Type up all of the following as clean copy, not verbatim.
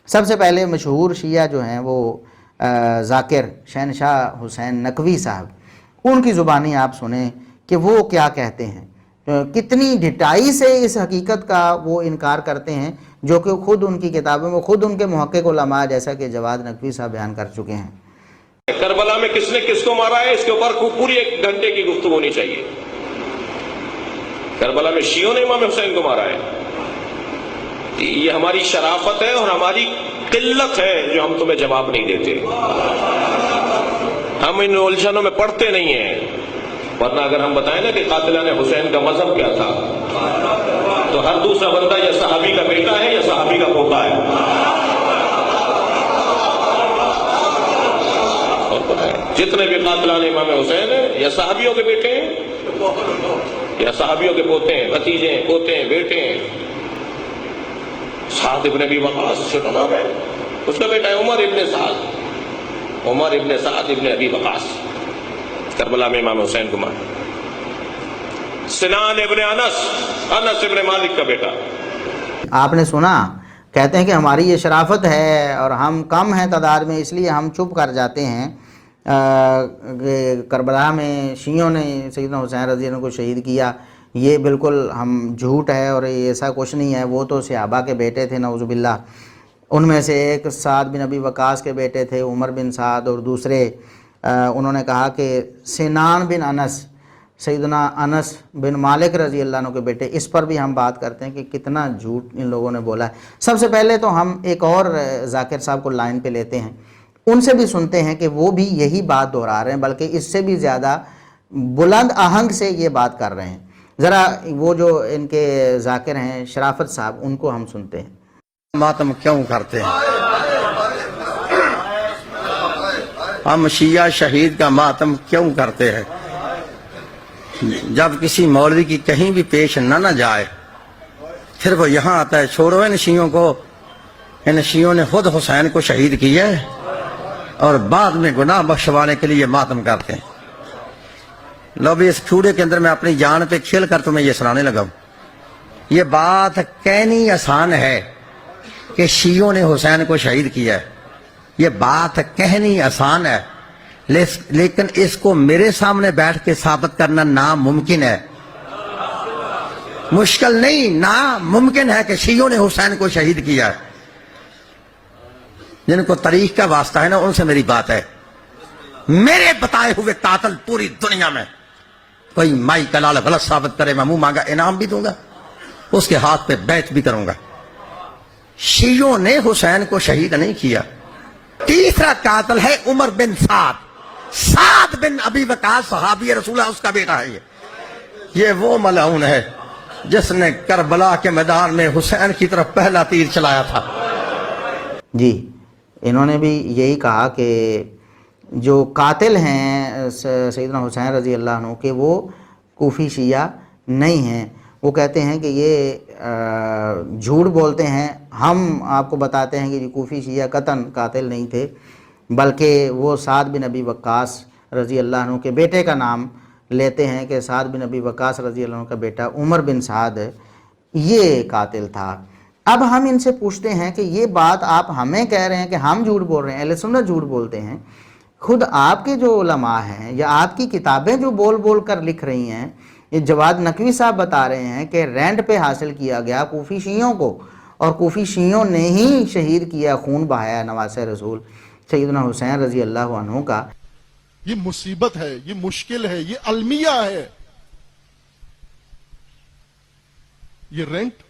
سب سے پہلے مشہور شیعہ جو ہیں وہ ذاکر شہنشاہ حسین نقوی صاحب، ان کی زبانی آپ سنیں کہ وہ کیا کہتے ہیں، کتنی ڈٹائی سے اس حقیقت کا وہ انکار کرتے ہیں جو کہ خود ان کی کتابوں میں خود ان کے محقق علماء جیسا کہ جواد نقوی صاحب بیان کر چکے ہیں۔ کربلا میں کس نے کس کو مارا ہے اس کے اوپر پوری 1 گھنٹے کی گفتگو ہونی چاہیے۔ کربلا میں شیعوں نے امام حسین کو مارا ہے، یہ ہماری شرافت ہے اور ہماری قلت ہے جو ہم تمہیں جواب نہیں دیتے۔ ہم ان الجھنوں میں پڑھتے نہیں ہیں، ورنہ اگر ہم بتائیں نا کہ قاتلان حسین کا مذہب کیا تھا تو ہر دوسرا بندہ یا صحابی کا بیٹا ہے یا صحابی کا پوتا ہے۔ اور بتائیں جتنے بھی قاتلان امام حسین ہیں یا صحابیوں کے بیٹے ہیں یا صحابیوں کے پوتے ہیں، بھتیجے ہیں، پوتے ہیں، بیٹے ہیں۔ سعد ابن ابی وقاص سے تو نام ہے، اس کا بیٹا ہے عمر ابن سعد، عمر ابن سعد ابن ابی وقاص، کربلا میں امام حسین کو مارا۔ سنان ابن انس، انس ابن مالک کا بیٹا۔ آپ نے سنا، کہتے ہیں کہ ہماری یہ شرافت ہے اور ہم کم ہیں تعداد میں اس لیے ہم چپ کر جاتے ہیں کہ کربلا میں شیعوں نے سیدنا حسین رضی اللہ عنہ کو شہید کیا، یہ بالکل ہم جھوٹ ہے اور ایسا کچھ نہیں ہے، وہ تو صحابہ کے بیٹے تھے نعوذ باللہ۔ ان میں سے ایک سعد بن ابی وقاص کے بیٹے تھے عمر بن سعد، اور دوسرے انہوں نے کہا کہ سنان بن انس، سیدنا انس بن مالک رضی اللہ عنہ کے بیٹے۔ اس پر بھی ہم بات کرتے ہیں کہ کتنا جھوٹ ان لوگوں نے بولا ہے۔ سب سے پہلے تو ہم ایک اور ذاکر صاحب کو لائن پہ لیتے ہیں، ان سے بھی سنتے ہیں کہ وہ بھی یہی بات دہرا رہے ہیں، بلکہ اس سے بھی زیادہ بلند آہنگ سے یہ بات کر رہے ہیں۔ ذرا وہ جو ان کے ذاکر ہیں شرافت صاحب، ان کو ہم سنتے ہیں۔ ماتم کیوں کرتے ہیں؟ ہم شیعہ شہید کا ماتم کیوں کرتے ہیں؟ جب کسی مولوی کی کہیں بھی پیش نہ جائے پھر وہ یہاں آتا ہے، چھوڑو ان شیعوں کو، ان شیعوں نے خود حسین کو شہید کیا ہے، اور بعد میں گناہ بخشوانے کے لیے ماتم کرتے ہیں۔ لو بھی اس کھوڑے کے اندر میں اپنی جان پہ کھیل کر تمہیں یہ سنانے لگا ہوں۔ یہ بات کہنی آسان ہے کہ شیعوں نے حسین کو شہید کیا ہے، یہ بات کہنی آسان ہے، لیکن اس کو میرے سامنے بیٹھ کے ثابت کرنا ناممکن ہے۔ مشکل نہیں، ناممکن ہے کہ شیعوں نے حسین کو شہید کیا ہے۔ جن کو تاریخ کا واسطہ ہے نا، ان سے میری بات ہے، میرے بتائے ہوئے قاتل پوری دنیا میں کوئی مائی کا لال غلط ثابت کرے، میں منہ مانگا انعام بھی دوں گا، اس کے ہاتھ پہ بیعت بھی کروں گا۔ شیعوں نے حسین کو شہید نہیں کیا۔ تیسرا قاتل ہے عمر بن سعد، سعد بن ابی وقاص صحابی رسول اللہ، اس کا بیٹا ہے یہ وہ ملعون ہے جس نے کربلا کے میدان میں حسین کی طرف پہلا تیر چلایا تھا۔ جی، انہوں نے بھی یہی کہا کہ جو قاتل ہیں سیدنا حسین رضی اللہ عنہ کہ وہ کوفی شیعہ نہیں ہیں۔ وہ کہتے ہیں کہ یہ جھوٹ بولتے ہیں۔ ہم آپ کو بتاتے ہیں کہ یہ کوفی شیعہ قطعاً قاتل نہیں تھے، بلکہ وہ سعد بن ابی وقاص رضی اللہ عنہ کے بیٹے کا نام لیتے ہیں کہ سعد بن ابی وقاص رضی اللہ عنہ کا بیٹا عمر بن سعد یہ قاتل تھا۔ اب ہم ان سے پوچھتے ہیں کہ یہ بات آپ ہمیں کہہ رہے ہیں کہ ہم جھوٹ بول رہے ہیں، اہل سنت جھوٹ بولتے ہیں، خود آپ کے جو علماء ہیں یا آپ کی کتابیں جو بول بول کر لکھ رہی ہیں، یہ جواد نقوی صاحب بتا رہے ہیں کہ رینٹ پہ حاصل کیا گیا کوفی شیعوں کو، اور کوفی شیعوں نے ہی شہید کیا، خون بہایا نواسہ رسول سیدنا حسین رضی اللہ عنہ کا۔ یہ مصیبت ہے، یہ مشکل ہے، یہ المیہ ہے۔ یہ رینٹ،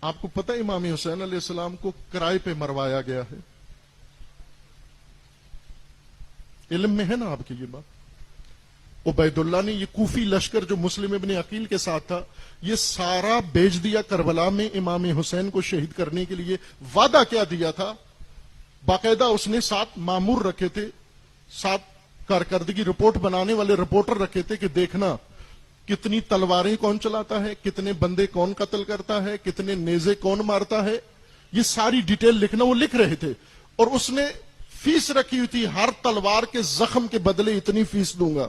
آپ کو پتہ امام حسین علیہ السلام کو کرائے پہ مروایا گیا ہے؟ علم میں ہے نا آپ کی یہ بات؟ عبید اللہ نے یہ کوفی لشکر جو مسلم ابن عقیل کے ساتھ تھا، یہ سارا بیچ دیا کربلا میں امام حسین کو شہید کرنے کے لیے۔ وعدہ کیا دیا تھا؟ باقاعدہ اس نے 7 مامور رکھے تھے، 7 کارکردگی رپورٹ بنانے والے رپورٹر رکھے تھے کہ دیکھنا کتنی تلواریں کون چلاتا ہے، کتنے بندے کون قتل کرتا ہے، کتنے نیزے کون مارتا ہے، یہ ساری ڈیٹیل لکھنا۔ وہ لکھ رہے تھے، اور اس نے فیس رکھی ہوئی تھی، ہر تلوار کے زخم کے بدلے اتنی فیس دوں گا،